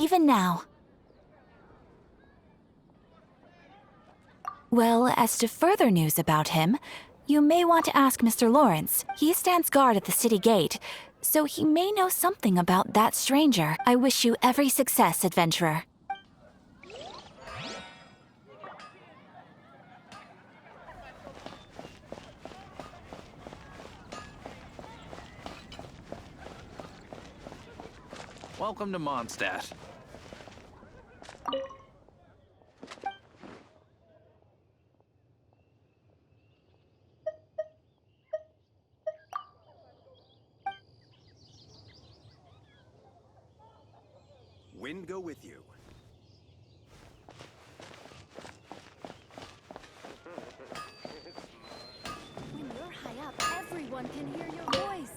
even now. Well, as to further news about him, you may want to ask Mr. Lawrence. He stands guard at the city gate, so he may know something about that stranger. I wish you every success, adventurer. Welcome to Mondstadt. Wind go with you. When you're high up, everyone can hear your voice.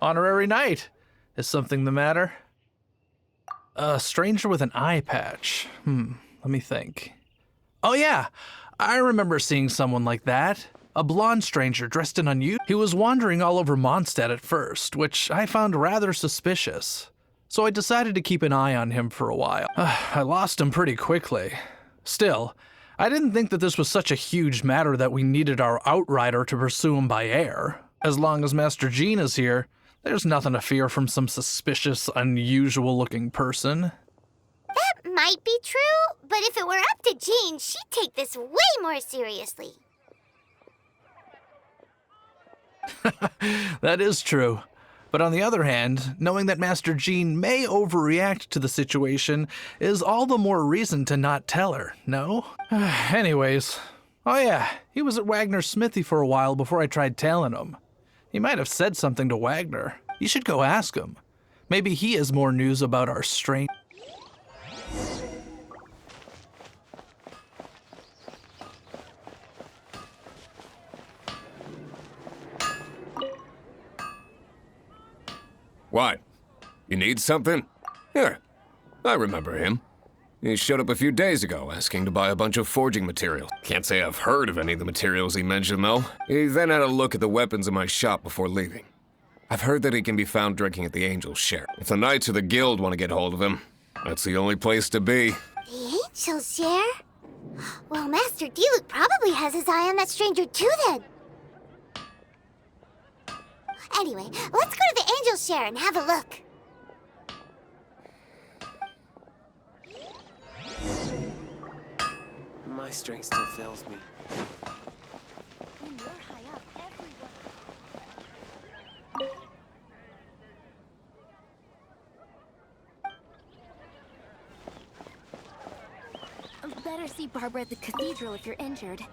Honorary knight. Is something the matter? A stranger with an eye patch. Let me think. Oh yeah, I remember seeing someone like that. A blonde stranger dressed in unusual. He was wandering all over Mondstadt at first, which I found rather suspicious. So I decided to keep an eye on him for a while. I lost him pretty quickly. Still, I didn't think that this was such a huge matter that we needed our outrider to pursue him by air. As long as Master Jean is here, there's nothing to fear from some suspicious, unusual-looking person. That might be true, but if it were up to Jean, she'd take this way more seriously. That is true. But on the other hand, knowing that Master Jean may overreact to the situation is all the more reason to not tell her, no? Anyways, oh yeah, he was at Wagner's smithy for a while before I tried tailing him. He might have said something to Wagner. You should go ask him. Maybe he has more news about our strain. What? You need something? Here, I remember him. He showed up a few days ago asking to buy a bunch of forging materials. Can't say I've heard of any of the materials he mentioned, though. He then had a look at the weapons in my shop before leaving. I've heard that he can be found drinking at the Angel's Share. If the Knights or the Guild want to get hold of him, that's the only place to be. The Angel's Share? Well, Master Diluc probably has his eye on that stranger too, then. Anyway, let's go to the Angel's Share and have a look. My strength still fails me. When you're high up, everyone... Better see Barbara at the cathedral if you're injured.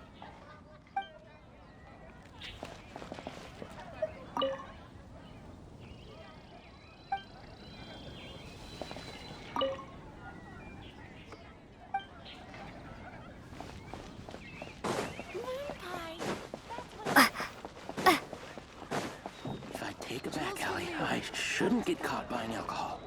If I take a back alley, I shouldn't get caught buying alcohol.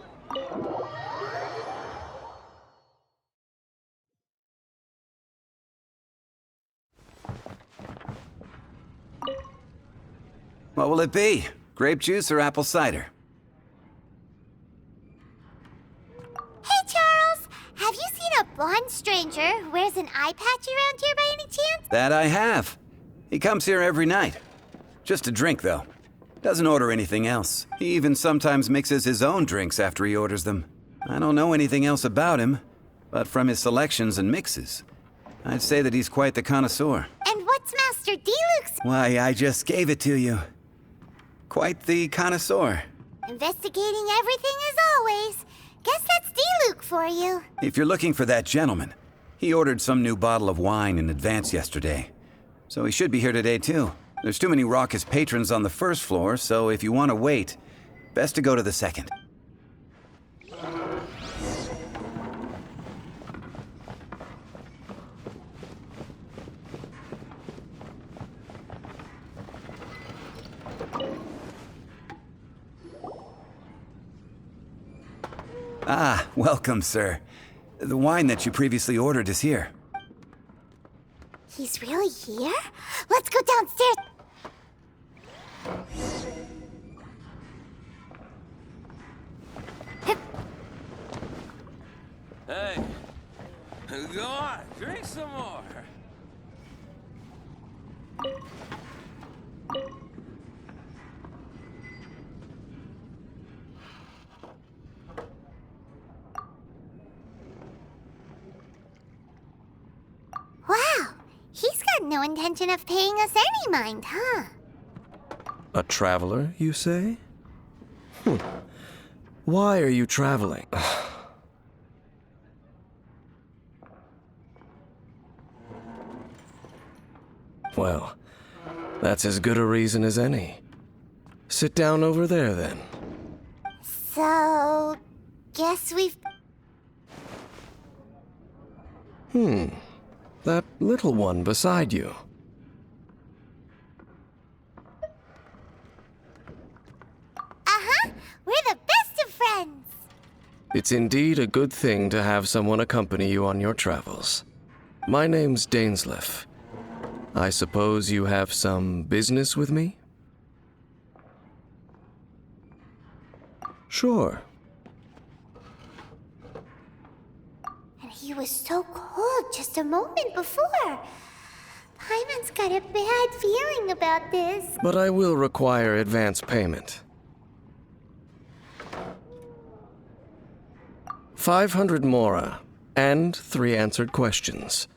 What will it be? Grape juice or apple cider? Hey, Charles! Have you seen a blonde stranger who wears an eye patch around here by any chance? That I have. He comes here every night. Just to drink, though. Doesn't order anything else. He even sometimes mixes his own drinks after he orders them. I don't know anything else about him, but from his selections and mixes, I'd say that he's quite the connoisseur. And what's Master D-Luke's? Why, I just gave it to you. Quite the connoisseur. Investigating everything as always. Guess that's D-Luke for you. If you're looking for that gentleman, he ordered some new bottle of wine in advance yesterday. So he should be here today too. There's too many raucous patrons on the first floor, so if you want to wait, best to go to the second. Ah, welcome, sir. The wine that you previously ordered is here. He's really here? Let's go downstairs. Hey, go on, drink some more. Wow, he's got no intention of paying us any mind, huh? A traveler, you say? Why are you traveling? Well, that's as good a reason as any. Sit down over there, then. So, guess we've... That little one beside you. Uh-huh, we're the best of friends. It's indeed a good thing to have someone accompany you on your travels. My name's Dainsleif. I suppose you have some business with me? Sure. And he was so cold just a moment before. Paimon's got a bad feeling about this. But I will require advance payment. 500 mora, and 3 answered questions.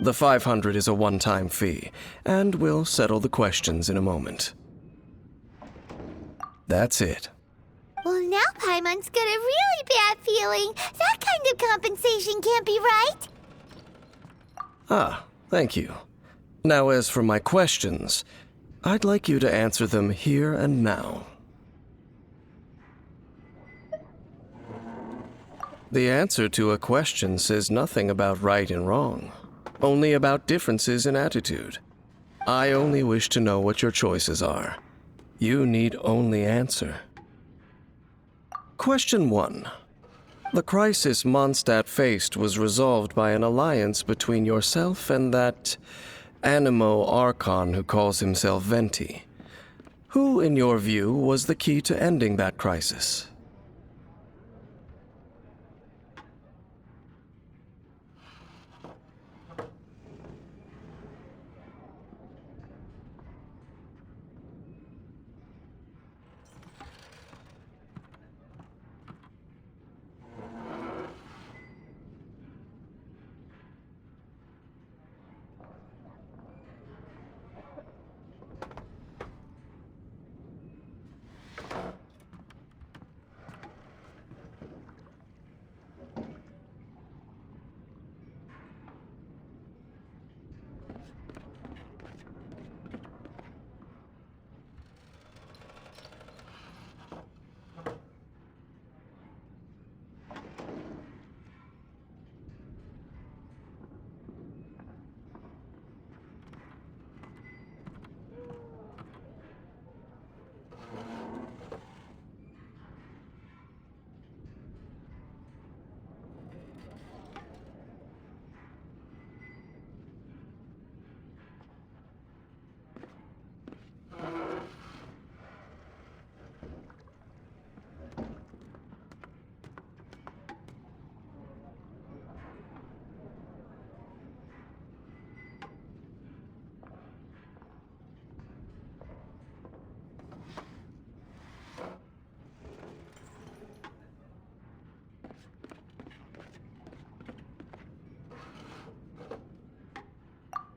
The 500 is a one-time fee, and we'll settle the questions in a moment. That's it. Well, now Paimon's got a really bad feeling. That kind of compensation can't be right. Ah, thank you. Now, as for my questions, I'd like you to answer them here and now. The answer to a question says nothing about right and wrong, only about differences in attitude. I only wish to know what your choices are. You need only answer. Question 1. The crisis Mondstadt faced was resolved by an alliance between yourself and that Animo Archon who calls himself Venti. Who, in your view, was the key to ending that crisis?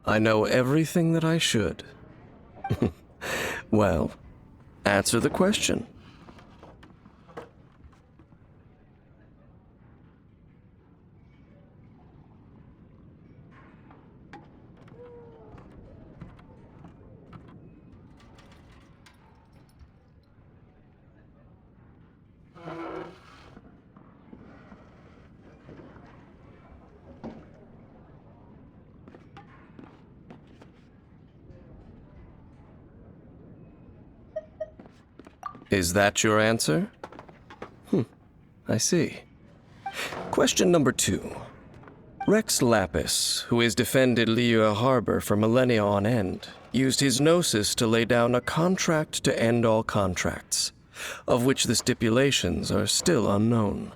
I know everything that I should. Well, answer the question. Is that your answer? I see. Question number 2. Rex Lapis, who has defended Liyue Harbor for millennia on end, used his gnosis to lay down a contract to end all contracts, of which the stipulations are still unknown.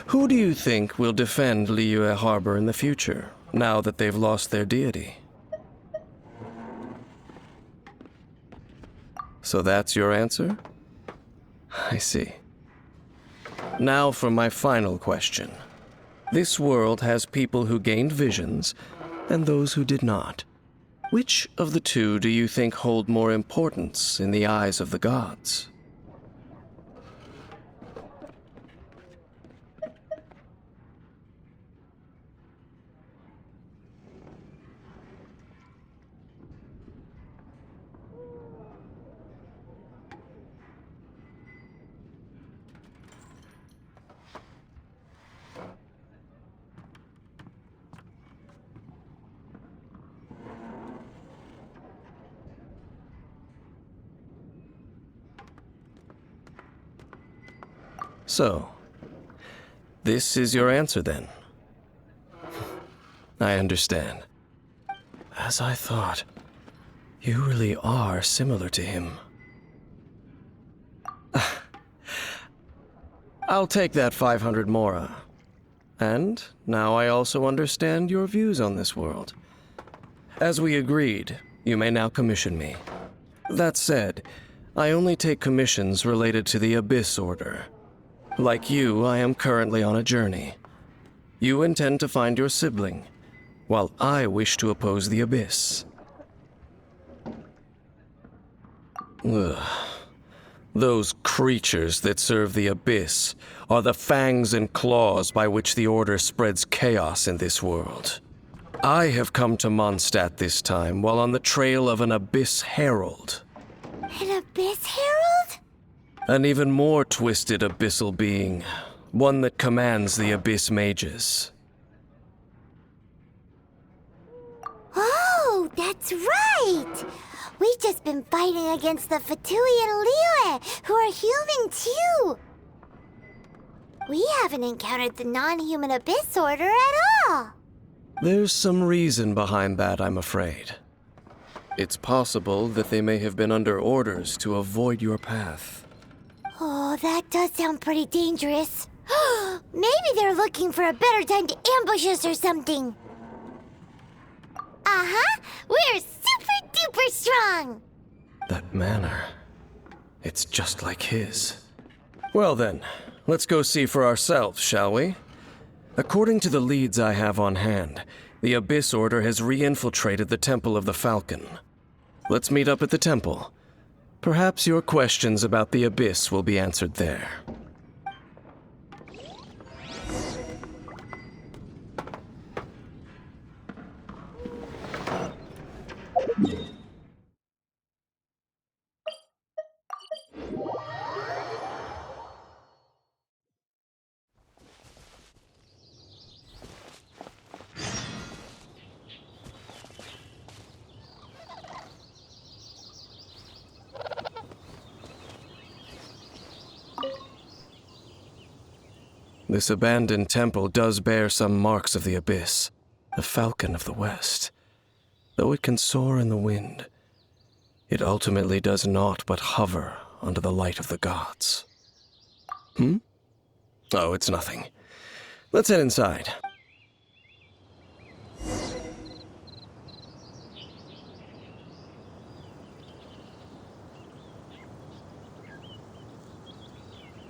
Who do you think will defend Liyue Harbor in the future, now that they've lost their deity? So that's your answer? I see. Now for my final question. This world has people who gained visions, and those who did not. Which of the two do you think hold more importance in the eyes of the gods? So, this is your answer then? I understand. As I thought, you really are similar to him. I'll take that 500 mora. And now I also understand your views on this world. As we agreed, you may now commission me. That said, I only take commissions related to the Abyss Order. Like you, I am currently on a journey. You intend to find your sibling, while I wish to oppose the Abyss. Ugh. Those creatures that serve the Abyss are the fangs and claws by which the Order spreads chaos in this world. I have come to Mondstadt this time while on the trail of an Abyss Herald. An Abyss Herald? An even more twisted abyssal being, one that commands the Abyss Mages. Oh, that's right! We've just been fighting against the Fatui and Liyue, who are human too! We haven't encountered the non-human Abyss Order at all! There's some reason behind that, I'm afraid. It's possible that they may have been under orders to avoid your path. Oh, that does sound pretty dangerous. Maybe they're looking for a better time to ambush us or something. Uh-huh! We're super duper strong! That manner, it's just like his. Well then, let's go see for ourselves, shall we? According to the leads I have on hand, the Abyss Order has re-infiltrated the Temple of the Falcon. Let's meet up at the temple. Perhaps your questions about the Abyss will be answered there. This abandoned temple does bear some marks of the Abyss, the Falcon of the West. Though it can soar in the wind, it ultimately does naught but hover under the light of the gods. Oh, it's nothing. Let's head inside.